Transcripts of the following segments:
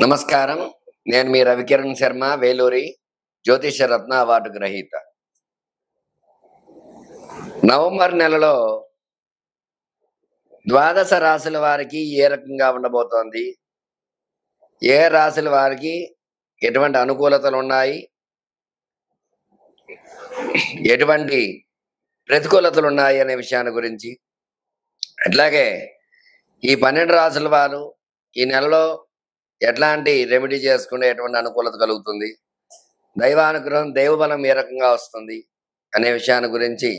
నమస్కారం. నేను మీ రవికిరణ్ శర్మ, వేలూరి జ్యోతిష రత్న అవార్డు గ్రహీత. నవంబర్ నెలలో ద్వాదశ రాశుల వారికి ఏ రకంగా ఉండబోతోంది? ఏ రాశుల వారికి ఎటువంటి అనుకూలతలు ఉన్నాయి? ఎటువంటి ప్రతికూలతలు ఉన్నాయి అనే విషయాన్ని గురించి, అట్లాగే ఈ 12 రాశుల వారు ఈ నెలలో ఎట్లాంటి రెమెడీ చేసుకుంటే ఎటువంటి అనుకూలత కలుగుతుంది, దైవానుగ్రహం దైవబలం ఏ రకంగా వస్తుంది అనే విషయాన్ని గురించి,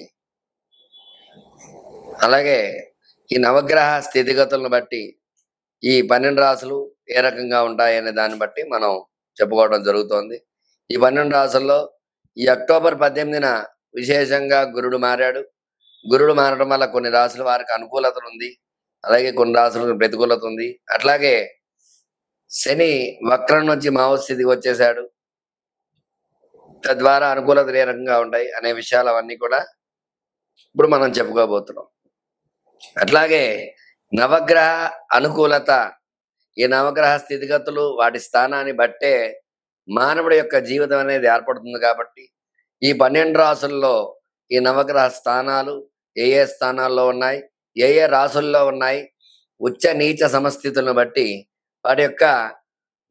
అలాగే ఈ నవగ్రహ స్థితిగతులను బట్టి ఈ 12 రాశులు ఏ రకంగా ఉంటాయి అనే దాన్ని బట్టి మనం చెప్పుకోవడం జరుగుతోంది. ఈ 12 రాశుల్లో ఈ అక్టోబర్ 18న విశేషంగా గురుడు మారాడు. గురుడు మారడం వల్ల కొన్ని రాశుల వారికి అనుకూలత ఉంది, అలాగే కొన్ని రాశులకు ప్రతికూలత ఉంది. అట్లాగే శని వక్రం నుంచి మావస్థితికి వచ్చేసాడు. తద్వారా అనుకూలతలు ఏ రకంగా ఉంటాయి అనే విషయాలు అవన్నీ కూడా ఇప్పుడు మనం చెప్పుకోబోతున్నాం. అట్లాగే నవగ్రహ అనుకూలత, ఈ నవగ్రహ స్థితిగతులు వాటి స్థానాన్ని బట్టే మానవుడి యొక్క జీవితం అనేది ఏర్పడుతుంది. కాబట్టి ఈ 12 రాసుల్లో ఈ నవగ్రహ స్థానాలు ఏ ఏ స్థానాల్లో ఉన్నాయి, ఏ ఏ రాసుల్లో ఉన్నాయి, ఉచ్చ నీచ సమస్థితులను బట్టి వాటి యొక్క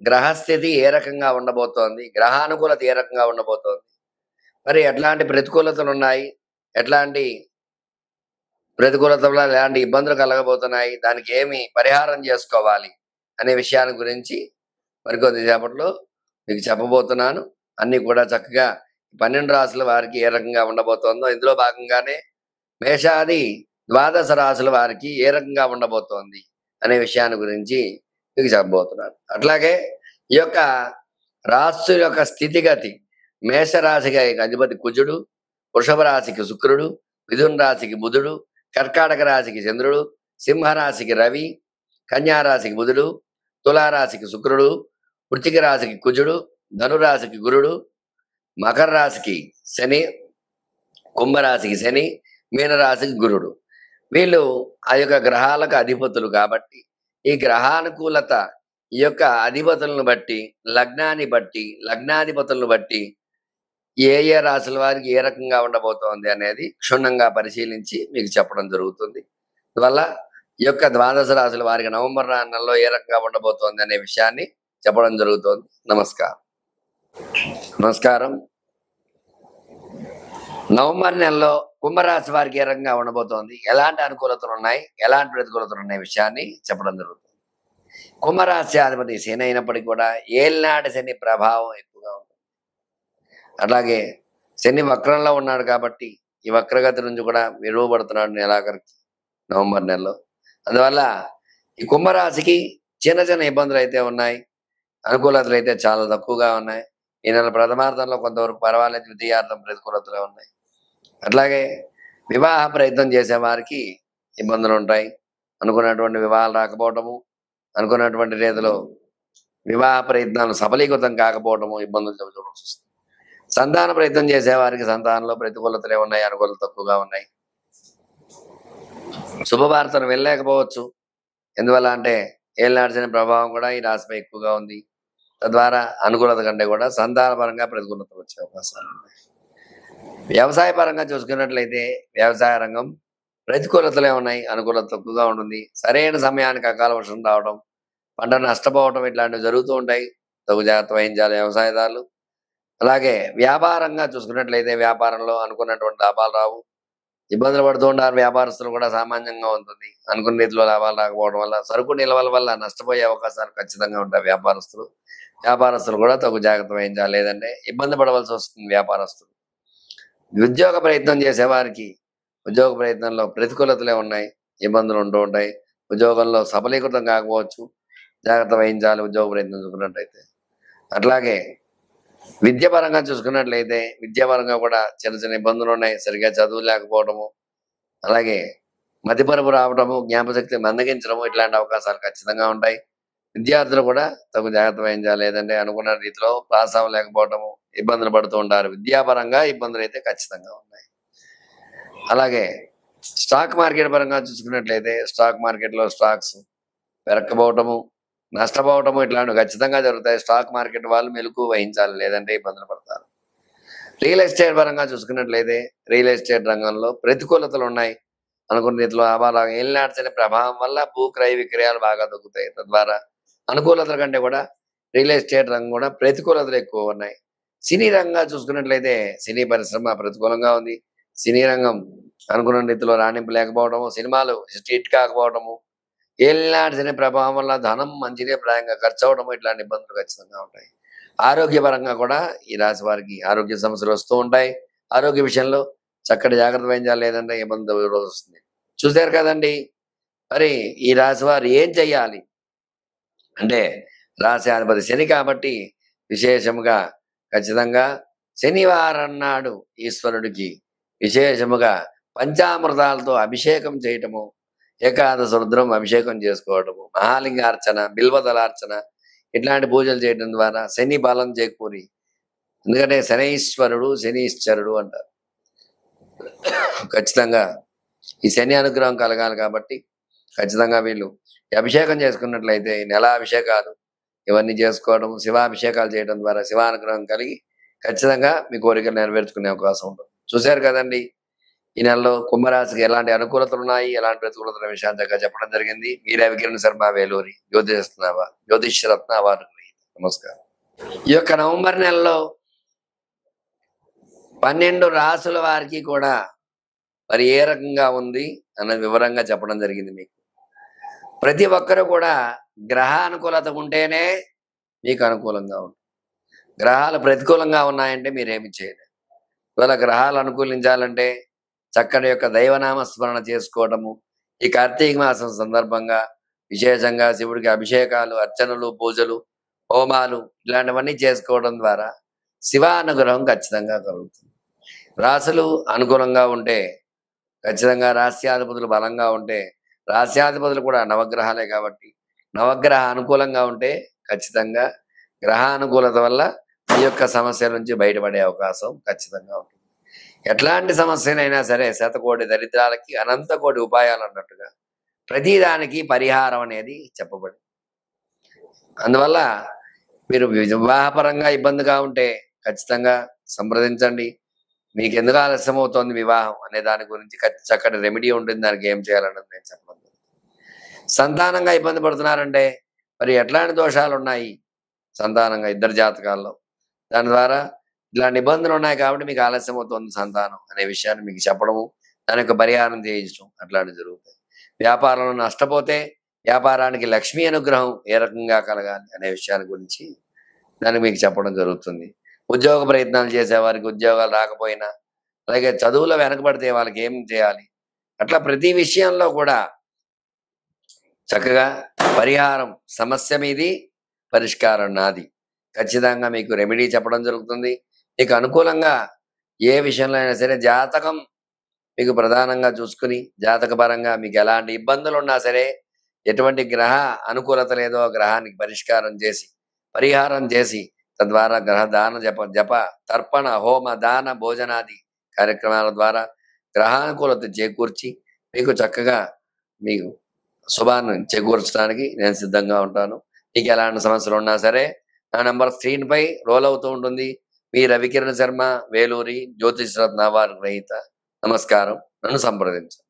గ్రహస్థితి ఏ రకంగా ఉండబోతోంది, గ్రహానుకూలత ఏ రకంగా ఉండబోతోంది, మరి ఎట్లాంటి ప్రతికూలతలు ఉన్నాయి, ఎట్లాంటి ప్రతికూలతల వల్ల ఎలాంటి ఇబ్బందులు కలగబోతున్నాయి, దానికి ఏమి పరిహారం చేసుకోవాలి అనే విషయాల గురించి మరికొద్ది సేపట్లో మీకు చెప్పబోతున్నాను. అన్ని కూడా చక్కగా 12 రాశుల వారికి ఏ రకంగా ఉండబోతోందో, ఇందులో భాగంగానే మేషాది ద్వాదశ రాశుల వారికి ఏ రకంగా ఉండబోతోంది అనే విషయాన్ని గురించి మీకు చెప్పబోతున్నాను. అట్లాగే ఈ యొక్క రాశి యొక్క స్థితిగతి, మేషరాశికి అధిపతి కుజుడు, వృషభ రాశికి శుక్రుడు, మిథున రాశికి బుధుడు, కర్కాటక రాశికి చంద్రుడు, సింహరాశికి రవి, కన్యా రాశికి బుధుడు, తులారాశికి శుక్రుడు, వృశ్చిక రాశికి కుజుడు, ధనురాశికి గురుడు, మకర రాశికి శని, కుంభరాశికి శని, మీనరాశికి గురుడు. వీళ్ళు ఆ యొక్క గ్రహాలకు అధిపతులు. కాబట్టి ఈ గ్రహానుకూలత ఈ యొక్క అధిపతులను బట్టి, లగ్నాన్ని బట్టి, లగ్నాధిపతులను బట్టి ఏ ఏ రాశుల వారికి ఏ రకంగా ఉండబోతోంది అనేది క్షుణ్ణంగా పరిశీలించి మీకు చెప్పడం జరుగుతుంది. అందువల్ల ఈ యొక్క ద్వాదశ రాశుల వారికి నవంబర్ నెలలో ఏ రకంగా ఉండబోతోంది అనే విషయాన్ని చెప్పడం జరుగుతోంది. నమస్కారం. నవంబర్ నెలలో కుంభరాశి వారికి ఏ రకంగా ఉండబోతోంది, ఎలాంటి అనుకూలతలు ఉన్నాయి, ఎలాంటి ప్రతికూలతలు ఉన్నాయి విషయాన్ని చెప్పడం జరుగుతుంది. కుంభరాశి అధిపతి శని అయినప్పటికీ కూడా ఏలినాటి శని ప్రభావం ఎక్కువగా ఉంటుంది. అట్లాగే శని వక్రంలో ఉన్నాడు కాబట్టి ఈ వక్రగతి నుంచి కూడా విలువబడుతున్నాడు నెలాఖరికి నవంబర్ నెలలో. అందువల్ల ఈ కుంభరాశికి చిన్న చిన్న ఇబ్బందులు అయితే ఉన్నాయి, అనుకూలతలు అయితే చాలా తక్కువగా ఉన్నాయి. ఈ నెల ప్రథమార్థంలో కొంతవరకు పర్వాలేదు, ద్వితీయార్థం ప్రతికూలతలు ఉన్నాయి. అట్లాగే వివాహ ప్రయత్నం చేసే వారికి ఇబ్బందులు ఉంటాయి. అనుకున్నటువంటి వివాహాలు రాకపోవటము, అనుకున్నటువంటి రీతిలో వివాహ ప్రయత్నాలు సఫలీకృతం కాకపోవటము ఇబ్బందులు చూడాల్సి వస్తుంది. సంతాన ప్రయత్నం చేసే వారికి సంతానంలో ప్రతికూలతలే ఉన్నాయి, అనుకూలత తక్కువగా ఉన్నాయి. శుభవార్తను వెళ్ళలేకపోవచ్చు. ఎందువల్ల అంటే ఏలినాటి ప్రభావం కూడా ఈ రాశిపై ఎక్కువగా ఉంది. తద్వారా అనుకూలత కంటే కూడా సంతాన పరంగా ప్రతికూలత వచ్చే అవకాశాలు ఉన్నాయి. వ్యవసాయ పరంగా చూసుకున్నట్లయితే వ్యవసాయ రంగం ప్రతికూలతలే ఉన్నాయి, అనుకూలత తక్కువగా ఉంటుంది. సరైన సమయానికి అకాల వర్షం రావడం, పంట నష్టపోవడం ఇట్లాంటివి జరుగుతూ ఉంటాయి. తగు జాగ్రత్త వహించాలి వ్యవసాయదారులు. అలాగే వ్యాపారంగా చూసుకున్నట్లయితే వ్యాపారంలో అనుకున్నటువంటి లాభాలు రావు, ఇబ్బందులు పడుతూ ఉంటారు. వ్యాపారస్తులు కూడా సామాన్యంగా ఉంటుంది. అనుకున్న రీతిలో లాభాలు రాకపోవడం వల్ల, సరుకు నిల్వల వల్ల నష్టపోయే అవకాశాలు ఖచ్చితంగా ఉంటాయి. వ్యాపారస్తులు కూడా తగు జాగ్రత్త వహించాలి, లేదంటే ఇబ్బంది పడవలసి వస్తుంది వ్యాపారస్తులు. ఉద్యోగ ప్రయత్నం చేసేవారికి ఉద్యోగ ప్రయత్నంలో ప్రతికూలతలే ఉన్నాయి, ఇబ్బందులు ఉంటూ ఉంటాయి. ఉద్యోగంలో సఫలీకృతం కాకపోవచ్చు, జాగ్రత్త వహించాలి ఉద్యోగ ప్రయత్నం చూసుకున్నట్లయితే. అట్లాగే విద్యాపరంగా చూసుకున్నట్లయితే విద్యాపరంగా కూడా చిన్న చిన్న ఇబ్బందులు ఉన్నాయి. సరిగ్గా చదువు లేకపోవడము, అలాగే మతిమరుపు రావడము, జ్ఞాపశక్తి మందగించడము ఇట్లాంటి అవకాశాలు ఖచ్చితంగా ఉంటాయి. విద్యార్థులు కూడా తగు జాగ్రత్త వహించాలి, లేదంటే అనుకున్న రీతిలో పాస్ అవ్వలేకపోవడము, ఇబ్బందులు పడుతూ ఉంటారు. విద్యాపరంగా ఇబ్బందులు అయితే ఖచ్చితంగా ఉన్నాయి. అలాగే స్టాక్ మార్కెట్ పరంగా చూసుకున్నట్లయితే స్టాక్ మార్కెట్లో స్టాక్స్ పెరగకపోవటము, నష్టపోవటము ఇట్లాంటివి ఖచ్చితంగా జరుగుతాయి. స్టాక్ మార్కెట్ వాళ్ళు మెలకువ వహించాలి, లేదంటే ఇబ్బందులు పడతారు. రియల్ ఎస్టేట్ పరంగా చూసుకున్నట్లయితే రియల్ ఎస్టేట్ రంగంలో ప్రతికూలతలు ఉన్నాయి. అనుకున్న రీతిలో లాభాలు ఏలినాటి ప్రభావం వల్ల భూ క్రయ విక్రయాలు బాగా తగ్గుతాయి. తద్వారా అనుకూలతల కంటే కూడా రియల్ ఎస్టేట్ రంగం కూడా ప్రతికూలతలు ఎక్కువ ఉన్నాయి. సినీ రంగంగా చూసుకున్నట్లయితే సినీ పరిశ్రమ ప్రతికూలంగా ఉంది. సినీ రంగం అనుకున్న రీతిలో రాణింపు లేకపోవడము, సినిమాలు హిట్ కాకపోవడము, ఏలినాటి ప్రభావం వల్ల ధనం మంచినీప్రాయంగా ఖర్చు అవడము, ఇట్లాంటి ఇబ్బందులు ఖచ్చితంగా ఉంటాయి. ఆరోగ్యపరంగా కూడా ఈ రాశి వారికి ఆరోగ్య సమస్యలు వస్తూ ఉంటాయి. ఆరోగ్య విషయంలో చక్కటి జాగ్రత్త వహించాలి, లేదంటే ఇబ్బంది వస్తుంది. చూశారు కదండి. మరి ఈ రాశి వారు ఏం చెయ్యాలి అంటే, రాశి అధిపతి శని కాబట్టి విశేషముగా ఖచ్చితంగా శనివారం నాడు ఈశ్వరుడికి విశేషముగా పంచామృతాలతో అభిషేకం చేయటము, ఏకాదశ రుద్రం అభిషేకం చేసుకోవటము, మహాలింగార్చన, బిల్వదలార్చన ఇట్లాంటి పూజలు చేయడం ద్వారా శని బలం చేకూరి, ఎందుకంటే శనీశ్వరుడు శనీశ్వరుడు అంటారు. ఖచ్చితంగా ఈ శని అనుగ్రహం కలగాలి కాబట్టి ఖచ్చితంగా వీళ్ళు ఈ అభిషేకం చేసుకున్నట్లయితే నెల అభిషేకాలు ఇవన్నీ చేసుకోవడం, శివాభిషేకాలు చేయడం ద్వారా శివానుగ్రహం కలిగి ఖచ్చితంగా మీ కోరికలు నెరవేర్చుకునే అవకాశం ఉంటుంది. చూశారు కదండి, ఈ నెలలో కుంభరాశికి ఎలాంటి అనుకూలతలు ఉన్నాయి, ఎలాంటి ప్రతికూలతల విషయాన్ని దగ్గర చెప్పడం జరిగింది. మీరే వికిరణ్ శర్మ, వేలూరి జ్యోతిష్రత్న అవార్డు. నమస్కారం. ఈ యొక్క నవంబర్ నెలలో 12 రాసుల వారికి కూడా మరి ఏ రకంగా ఉంది అన్నది వివరంగా చెప్పడం జరిగింది. మీకు ప్రతి ఒక్కరూ కూడా గ్రహ అనుకూలత ఉంటేనే మీకు అనుకూలంగా ఉంటుంది. గ్రహాలు ప్రతికూలంగా ఉన్నాయంటే మీరేమి చేయలేరు. ఇవాళ గ్రహాలు అనుకూలించాలంటే చక్కటి యొక్క దైవనామ స్మరణ చేసుకోవటము, ఈ కార్తీక మాసం సందర్భంగా విశేషంగా శివుడికి అభిషేకాలు, అర్చనలు, పూజలు, హోమాలు ఇలాంటివన్నీ చేసుకోవడం ద్వారా శివానుగ్రహం ఖచ్చితంగా కలుగుతుంది. రాశులు అనుకూలంగా ఉంటే ఖచ్చితంగా రాస్యాధిపతులు బలంగా ఉంటే, రాస్యాధిపతులు కూడా నవగ్రహాలే కాబట్టి నవగ్రహ అనుకూలంగా ఉంటే ఖచ్చితంగా గ్రహానుకూలత వల్ల ఈ యొక్క సమస్య నుంచి బయటపడే అవకాశం ఖచ్చితంగా ఉంటుంది. ఎట్లాంటి సమస్యనైనా సరే శతకోటి దరిద్రాలకి అనంత కోటి ఉపాయాలు అన్నట్టుగా ప్రతిదానికి పరిహారం అనేది చెప్పబడింది. అందువల్ల మీరు వివాహపరంగా ఇబ్బందిగా ఉంటే ఖచ్చితంగా సంప్రదించండి. మీకు ఎందుకు ఆలస్యం అవుతోంది వివాహం అనే దాని గురించి చక్కటి రెమెడీ ఉంటుంది. దానికి ఏం చేయాలన్నది నేను చెప్పడం. సంతానంగా ఇబ్బంది పడుతున్నారంటే మరి ఎట్లాంటి దోషాలు ఉన్నాయి సంతానంగా ఇద్దరు జాతకాల్లో, దాని ద్వారా ఇలాంటి ఇబ్బందులు ఉన్నాయి కాబట్టి మీకు ఆలస్యం అవుతుంది సంతానం అనే విషయాన్ని మీకు చెప్పడము, దాని యొక్క పరిహారం చేయించడం అట్లాంటివి జరుగుతాయి. వ్యాపారంలో నష్టపోతే వ్యాపారానికి లక్ష్మీ అనుగ్రహం ఏ రకంగా కలగాలి అనే విషయాన్ని గురించి దానికి మీకు చెప్పడం జరుగుతుంది. ఉద్యోగ ప్రయత్నాలు చేసే వారికి ఉద్యోగాలు రాకపోయినా, అలాగే చదువులో వెనకబడితే వాళ్ళకి ఏం చేయాలి, అట్లా ప్రతి విషయంలో కూడా చక్కగా పరిహారం సమస్య మీది, పరిష్కారం నాది. ఖచ్చితంగా మీకు రెమెడీ చెప్పడం జరుగుతుంది. మీకు అనుకూలంగా ఏ విషయంలో అయినా సరే జాతకం మీకు ప్రధానంగా చూసుకుని జాతకపరంగా మీకు ఎలాంటి ఇబ్బందులు ఉన్నా సరే, ఎటువంటి గ్రహ అనుకూలత లేదో గ్రహానికి పరిష్కారం చేసి పరిహారం చేసి తద్వారా గ్రహ దాన జప తర్పణ హోమ దాన భోజనాది కార్యక్రమాల ద్వారా గ్రహానుకూలత చేకూర్చి మీకు చక్కగా మీకు శుభాన్ని చేకూర్చడానికి నేను సిద్ధంగా ఉంటాను. మీకు ఎలాంటి సమస్యలు ఉన్నా సరే నా నంబర్ స్క్రీన్ పై రోల్ అవుతూ ఉంటుంది. మీ రవికిరణ్ శర్మ, వేలూరి జ్యోతిష్రత్న అవార్డు గ్రహీత. నమస్కారం. నన్ను సంప్రదించండి.